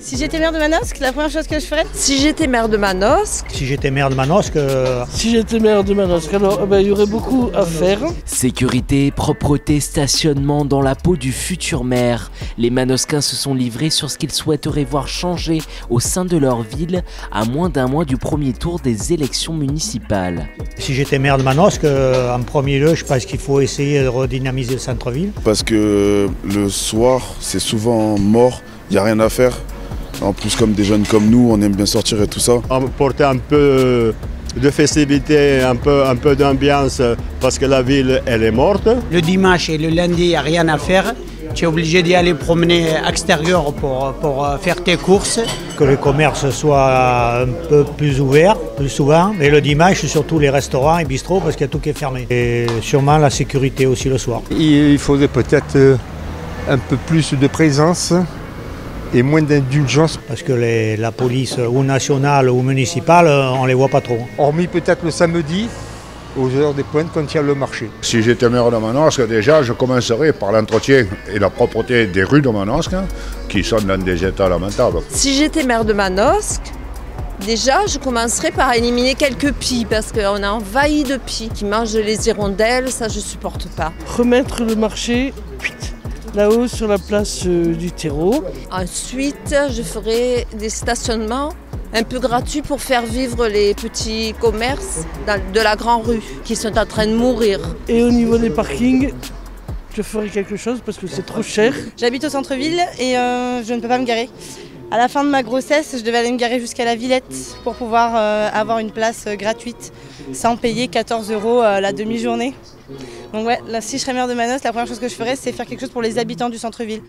Si j'étais maire de Manosque, la première chose que je ferais, Si j'étais maire de Manosque, Si j'étais maire de Manosque, Si j'étais maire de Manosque, alors il y aurait beaucoup à faire. Sécurité, propreté, stationnement dans la peau du futur maire. Les Manosquins se sont livrés sur ce qu'ils souhaiteraient voir changer au sein de leur ville à moins d'un mois du premier tour des élections municipales. si j'étais maire de Manosque, en premier lieu, je pense qu'il faut essayer de redynamiser le centre-ville. Parce que le soir, c'est souvent mort, il n'y a rien à faire. En plus, comme des jeunes comme nous, on aime bien sortir et tout ça. Apporter un peu de festivité, un peu d'ambiance, parce que la ville, elle est morte. Le dimanche et le lundi, il n'y a rien à faire. Tu es obligé d'y aller promener à l'extérieur pour faire tes courses. Que les commerces soient un peu plus ouverts, plus souvent. Et le dimanche, surtout les restaurants et bistrots, parce qu'il y a tout qui est fermé. Et sûrement la sécurité aussi le soir. Il faudrait peut-être un peu plus de présence et moins d'indulgence. Parce que la police, ou nationale ou municipale, on ne les voit pas trop. Hormis peut-être le samedi, aux heures des pointes quand il y a le marché. Si j'étais maire de Manosque, déjà, je commencerais par l'entretien et la propreté des rues de Manosque, qui sont dans des états lamentables. si j'étais maire de Manosque, déjà je commencerais par éliminer quelques pies parce qu'on a envahi de pies qui mangent les hirondelles, ça je supporte pas. Remettre le marché là-haut sur la place du terreau. Ensuite, je ferai des stationnements un peu gratuits pour faire vivre les petits commerces de la grande rue qui sont en train de mourir. Et au niveau des parkings, je ferai quelque chose parce que c'est trop cher. j'habite au centre-ville et je ne peux pas me garer. À la fin de ma grossesse, je devais aller me garer jusqu'à la Villette pour pouvoir avoir une place gratuite sans payer 14 € la demi-journée. Donc ouais, là, si je serais maire de Manosque, la première chose que je ferais, c'est faire quelque chose pour les habitants du centre-ville.